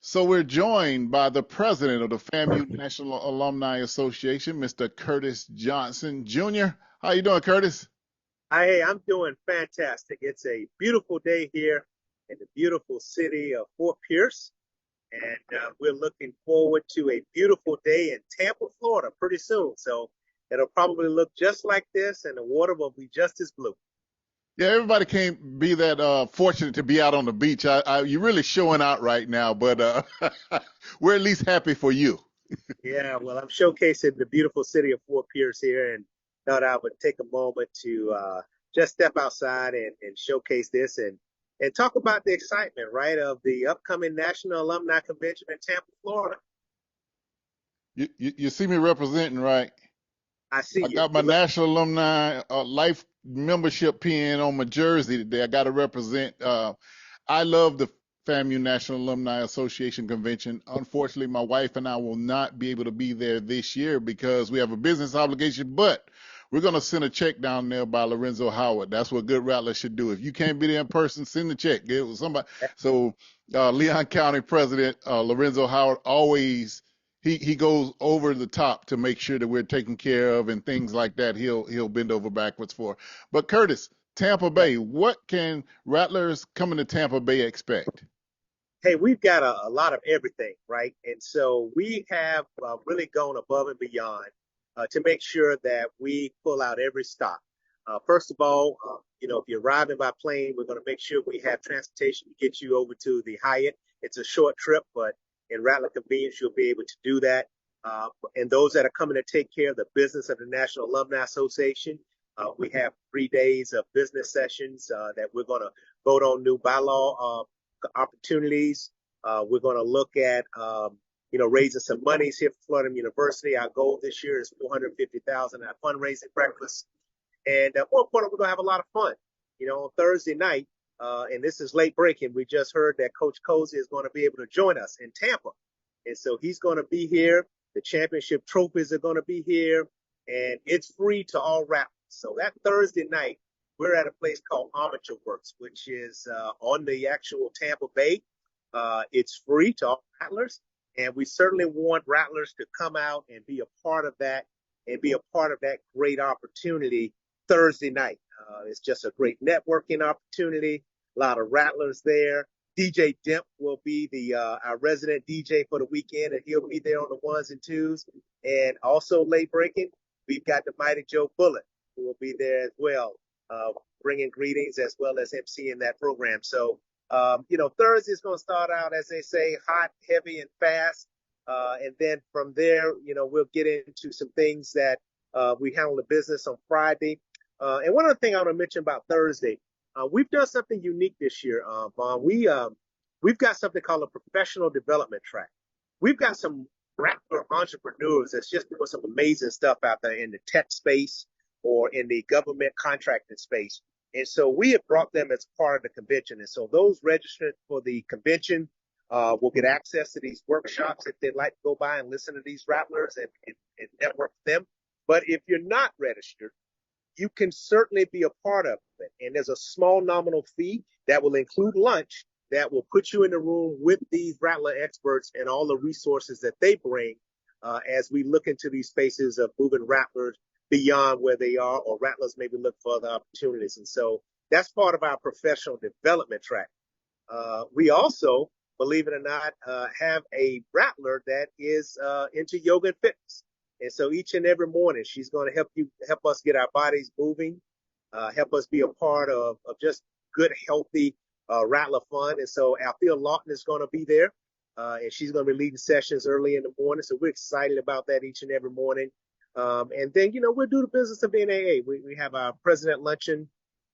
So we're joined by the president of the FAMU National Alumni Association, Mr. Curtis Johnson Jr. How you doing, Curtis? Hey, I'm doing fantastic. It's a beautiful day here in the beautiful city of Fort Pierce, and we're looking forward to a beautiful day in Tampa, Florida, pretty soon. So it'll probably look just like this, and the water will be just as blue. Yeah, everybody can't be that fortunate to be out on the beach. You're really showing out right now, but we're at least happy for you. Yeah, well, I'm showcasing the beautiful city of Fort Pierce here, and thought I would take a moment to just step outside and showcase this and talk about the excitement, right, of the upcoming National Alumni Convention in Tampa, Florida. You see me representing, right? I see I you. got my National Alumni Life membership pin on my jersey today. I got to represent. I love the FAMU National Alumni Association convention. Unfortunately, my wife and I will not be able to be there this year because we have a business obligation, but we're going to send a check down there by Lorenzo Howard. That's what good rattlers should do. If you can't be there in person, send the check. Give it to somebody. So, Leon County President Lorenzo Howard always he goes over the top to make sure that we're taken care of and things like that. He'll bend over backwards for. But Curtis, Tampa Yeah. Bay, what can Rattlers coming to Tampa Bay expect? Hey, we've got a lot of everything, right? And so we have really gone above and beyond to make sure that we pull out every stop. First of all, if you're arriving by plane, we're going to make sure we have transportation to get you over to the Hyatt. It's a short trip, but in Rattler Convenience, you'll be able to do that. And those that are coming to take care of the business of the National Alumni Association, we have 3 days of business sessions that we're going to vote on new bylaw opportunities. We're going to look at, raising some monies here for Florida University. Our goal this year is 450,000 at fundraising breakfast. And more important, we're going to have a lot of fun. On Thursday night, and this is late breaking, we just heard that Coach Cozy is going to be able to join us in Tampa. And so he's going to be here. The championship trophies are going to be here, and it's free to all rappers. So that Thursday night, we're at a place called Amateur Works, which is on the actual Tampa Bay. It's free to all rattlers, and we certainly want rattlers to come out and be a part of that great opportunity Thursday night. It's just a great networking opportunity. A lot of rattlers there. DJ Demp will be the our resident DJ for the weekend, and he'll be there on the ones and twos. And also late breaking, we've got the Mighty Joe Bullet, who will be there as well, bringing greetings as well as emceeing that program. So, Thursday is going to start out, as they say, hot, heavy, and fast. And then from there, we'll get into some things that we handle the business on Friday. And one other thing I want to mention about Thursday, we've done something unique this year, Vaughn. We've got something called a professional development track. We've got some rapper entrepreneurs that's just doing some amazing stuff out there in the tech space or in the government contracting space. And so we have brought them as part of the convention. And so those registered for the convention will get access to these workshops if they'd like to go by and listen to these rattlers and network with them. But if you're not registered, you can certainly be a part of it. And there's a small nominal fee that will include lunch that will put you in the room with these Rattler experts and all the resources that they bring as we look into these spaces of moving Rattlers beyond where they are, or Rattlers maybe look for other opportunities. And so that's part of our professional development track. We also, believe it or not, have a Rattler that is into yoga and fitness. And so each and every morning, she's going to help us get our bodies moving, help us be a part of just good, healthy Rattler fun. And so Althea Lawton is going to be there, and she's going to be leading sessions early in the morning. So we're excited about that each and every morning. And then, we'll do the business of NAA. We have our president luncheon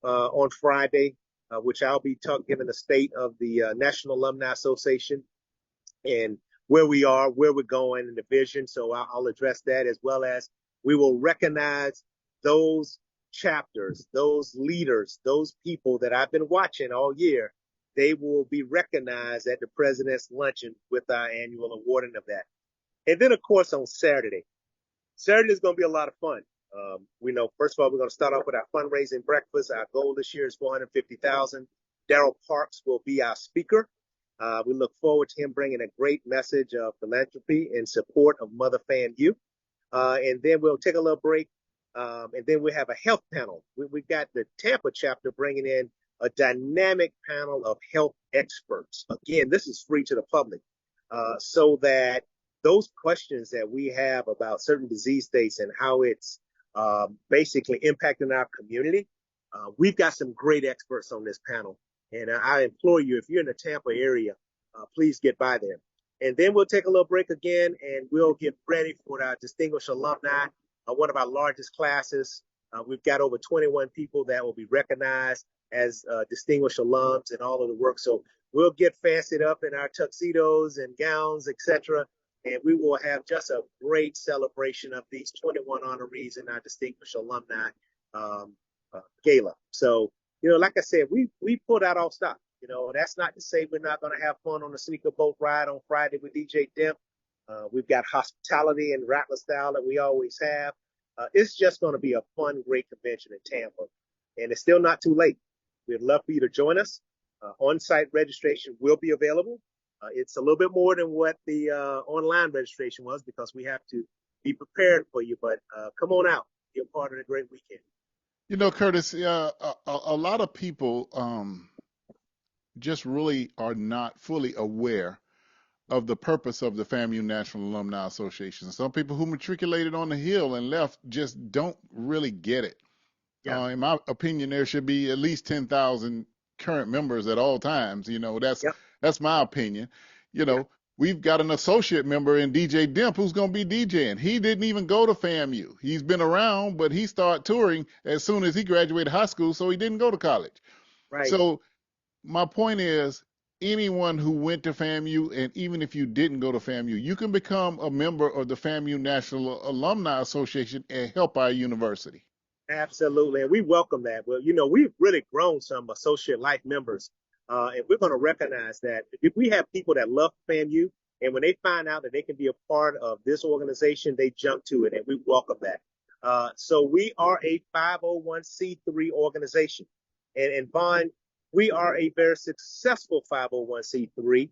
on Friday, which I'll be giving the state of the National Alumni Association and where we are, where we're going, and the vision. So I'll address that, as well as we will recognize those chapters, those leaders, those people that I've been watching all year. They will be recognized at the President's Luncheon with our annual awarding of that. And then, of course, on Saturday is going to be a lot of fun. We know, first of all, we're going to start off with our fundraising breakfast. Our goal this year is 450,000. Daryl Parks will be our speaker. We look forward to him bringing a great message of philanthropy in support of Mother FAMU. And then we'll take a little break. And then we have a health panel. We've got the Tampa chapter bringing in a dynamic panel of health experts. Again, this is free to the public, so that those questions that we have about certain disease states and how it's basically impacting our community, we've got some great experts on this panel. And I implore you, if you're in the Tampa area, please get by there. And then we'll take a little break again, and we'll get ready for our distinguished alumni, one of our largest classes. We've got over 21 people that will be recognized as distinguished alums and all of the work. So we'll get fancied up in our tuxedos and gowns, etc. And we will have just a great celebration of these 21 honorees in our distinguished alumni gala. So, like I said, we pulled out all stop. That's not to say we're not going to have fun on the sneaker boat ride on Friday with DJ Demp. We've got hospitality and Rattler style that we always have. It's just going to be a fun, great convention in Tampa. And it's still not too late. We'd love for you to join us. On-site registration will be available. It's a little bit more than what the online registration was because we have to be prepared for you. But come on out. Be a part of the great weekend. Curtis, a lot of people just really are not fully aware of the purpose of the FAMU National Alumni Association. Some people who matriculated on the Hill and left just don't really get it. Yeah. In my opinion, there should be at least 10,000 current members at all times. Yep. That's my opinion. Yeah. We've got an associate member in DJ Demp who's going to be DJing. He didn't even go to FAMU. He's been around, but he started touring as soon as he graduated high school, so he didn't go to college. Right. So my point is, anyone who went to FAMU, and even if you didn't go to FAMU, you can become a member of the FAMU National Alumni Association and help our university. Absolutely. And we welcome that. Well, we've really grown some associate life members. And we're going to recognize that if we have people that love FAMU, and when they find out that they can be a part of this organization, they jump to it, and we welcome that. So we are a 501c3 organization. And Vaughn, we are a very successful 501c3.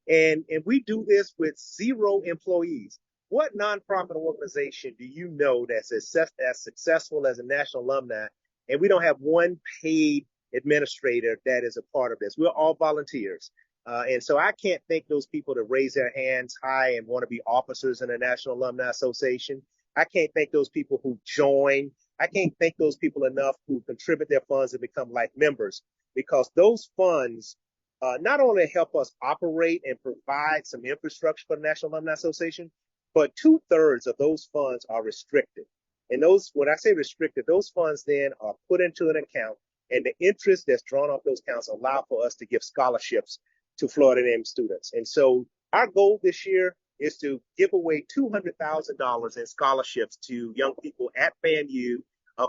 And we do this with 0 employees. What nonprofit organization do you know that's as successful as a National Alumni, and we don't have one paid administrator that is a part of this? We're all volunteers. And so I can't thank those people that raise their hands high and want to be officers in the National Alumni Association. I can't thank those people who join. I can't thank those people enough who contribute their funds and become life members, because those funds not only help us operate and provide some infrastructure for the National Alumni Association, but 2/3 of those funds are restricted. And when I say restricted, those funds then are put into an account, and the interest that's drawn off those accounts allow for us to give scholarships to Florida A&M students. And so our goal this year is to give away $200,000 in scholarships to young people at FAMU,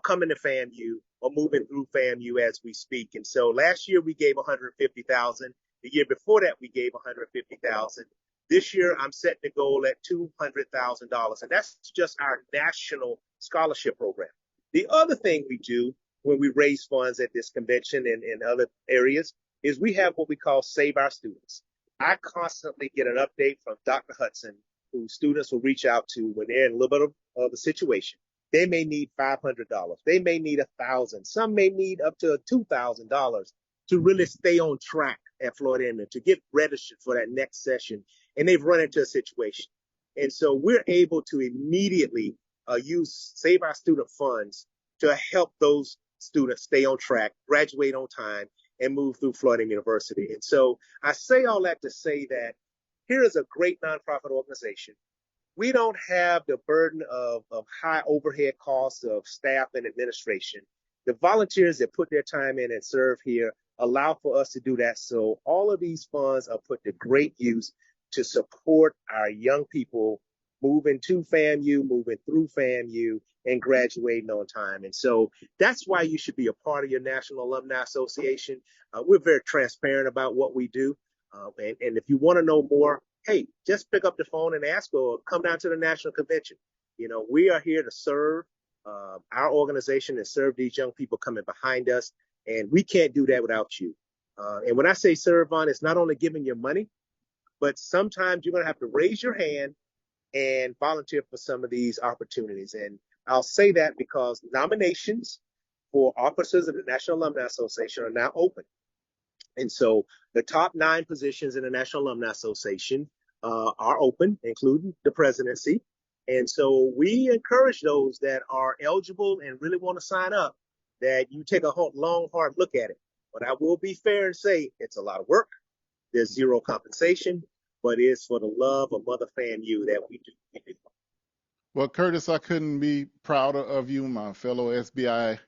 coming to FAMU, or moving through FAMU as we speak. And so last year we gave $150,000. The year before that we gave $150,000. This year, I'm setting the goal at $200,000, and that's just our national scholarship program. The other thing we do when we raise funds at this convention and in other areas is we have what we call Save Our Students. I constantly get an update from Dr. Hudson, who students will reach out to when they're in a little bit of a situation. They may need $500. They may need $1,000. Some may need up to $2,000 to really stay on track at Florida A&M, to get registered for that next session. And they've run into a situation. And so we're able to immediately use Save Our Student funds to help those students stay on track, graduate on time, and move through Florida University. And so I say all that to say that here is a great nonprofit organization. We don't have the burden of high overhead costs of staff and administration. The volunteers that put their time in and serve here allow for us to do that. So all of these funds are put to great use to support our young people moving to FAMU, moving through FAMU, and graduating on time. And so that's why you should be a part of your National Alumni Association. We're very transparent about what we do. And if you want to know more, hey, just pick up the phone and ask, or come down to the National Convention. We are here to serve our organization and serve these young people coming behind us. And we can't do that without you. And when I say serve on, it's not only giving your money, but sometimes you're going to have to raise your hand and volunteer for some of these opportunities. And I'll say that because nominations for officers of the National Alumni Association are now open. And so the top 9 positions in the National Alumni Association are open, including the presidency. And so we encourage those that are eligible and really want to sign up that you take a long, hard look at it. But I will be fair and say it's a lot of work. There's zero compensation, but it's for the love of Mother FAMU that we do. Well, Curtis, I couldn't be prouder of you, my fellow SBI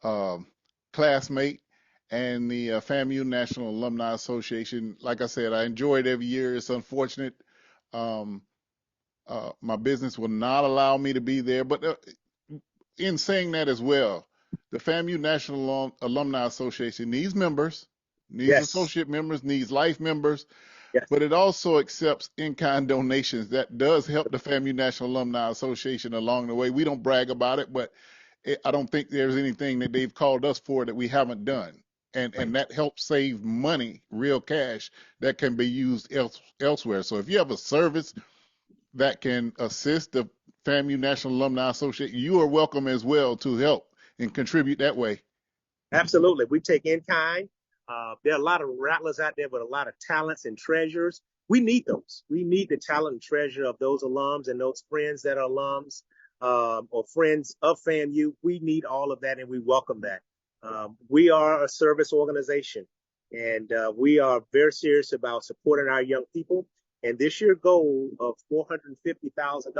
um, classmate, and the FAMU National Alumni Association. Like I said, I enjoy it every year. It's unfortunate um, my business will not allow me to be there, but in saying that as well, the FAMU National Alumni Association needs members, needs Yes, associate members, needs life members, yes, but it also accepts in-kind donations. That does help the FAMU National Alumni Association along the way. We don't brag about it, but I don't think there's anything that they've called us for that we haven't done. And right. that helps save money, real cash, that can be used elsewhere. So if you have a service that can assist the FAMU National Alumni Association, you are welcome as well to help and contribute that way. Absolutely. We take in kind. There are a lot of rattlers out there with a lot of talents and treasures. We need those. We need the talent and treasure of those alums and those friends that are alums or friends of FAMU. We need all of that and we welcome that. We are a service organization and we are very serious about supporting our young people. And this year goal of $450,000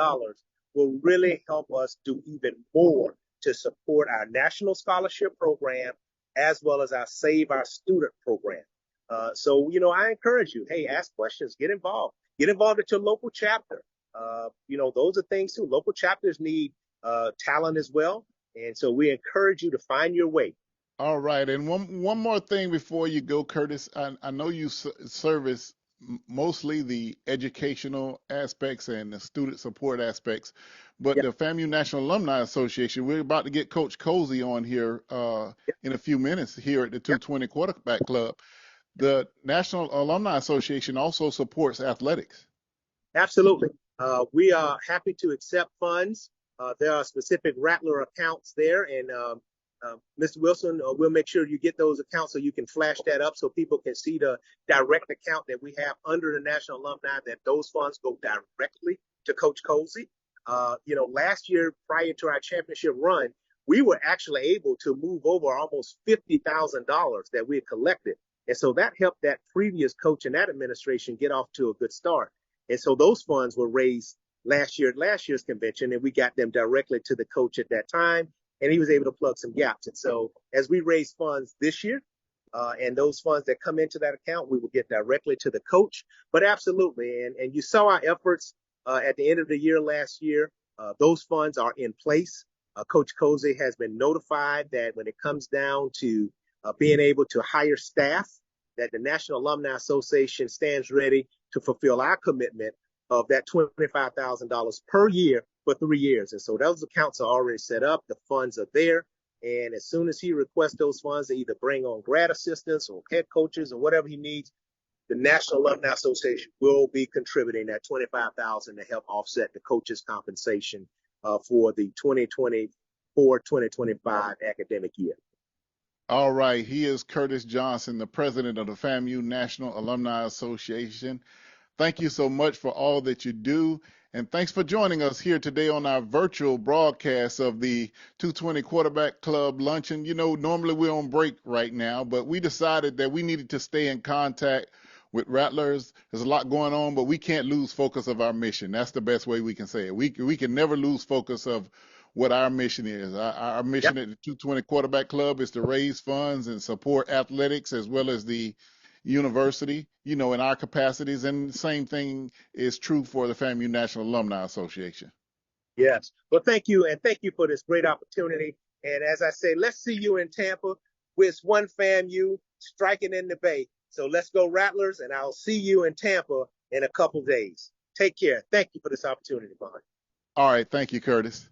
will really help us do even more to support our national scholarship program as well as our Save Our Student program. I encourage you, hey, ask questions, get involved at your local chapter. Those are things too. Local chapters need talent as well. And so we encourage you to find your way. All right, and one more thing before you go, Curtis. I know you service mostly the educational aspects and the student support aspects, but Yeah, the FAMU National Alumni Association, we're about to get Coach Cozy on here yeah, in a few minutes here at the yeah. 220 Quarterback Club. The National Alumni Association also supports athletics. Absolutely. We are happy to accept funds. There are specific Rattler accounts there, and Mr. Wilson, we'll make sure you get those accounts so you can flash that up so people can see the direct account that we have under the National Alumni, that those funds go directly to Coach Cozy. Last year, prior to our championship run, we were actually able to move over almost $50,000 that we had collected. And so that helped that previous coach and that administration get off to a good start. And so those funds were raised last year at last year's convention, and we got them directly to the coach at that time, and he was able to plug some gaps. And so as we raise funds this year, and those funds that come into that account, we will get directly to the coach. But absolutely, and you saw our efforts at the end of the year last year. Those funds are in place. Coach Cozy has been notified that when it comes down to being able to hire staff, that the National Alumni Association stands ready to fulfill our commitment of that $25,000 per year for 3 years. And so those accounts are already set up. The funds are there. And as soon as he requests those funds to either bring on grad assistants or head coaches or whatever he needs, the National Alumni Association will be contributing that $25,000 to help offset the coaches' compensation for the 2024-2025 academic year. All right, he is Curtis Johnson, the president of the FAMU National Alumni Association. Thank you so much for all that you do. And thanks for joining us here today on our virtual broadcast of the 220 Quarterback Club Luncheon. Normally we're on break right now, but we decided that we needed to stay in contact with Rattlers. There's a lot going on, but we can't lose focus of our mission. That's the best way we can say it. We can never lose focus of what our mission is. Our Yep. mission at the 220 Quarterback Club is to raise funds and support athletics as well as the university, in our capacities. And the same thing is true for the FAMU National Alumni Association. Yes. Well, thank you. And thank you for this great opportunity. And as I say, let's see you in Tampa with one FAMU striking in the Bay. So let's go Rattlers, and I'll see you in Tampa in a couple days. Take care. Thank you for this opportunity, Vaughn. All right. Thank you, Curtis.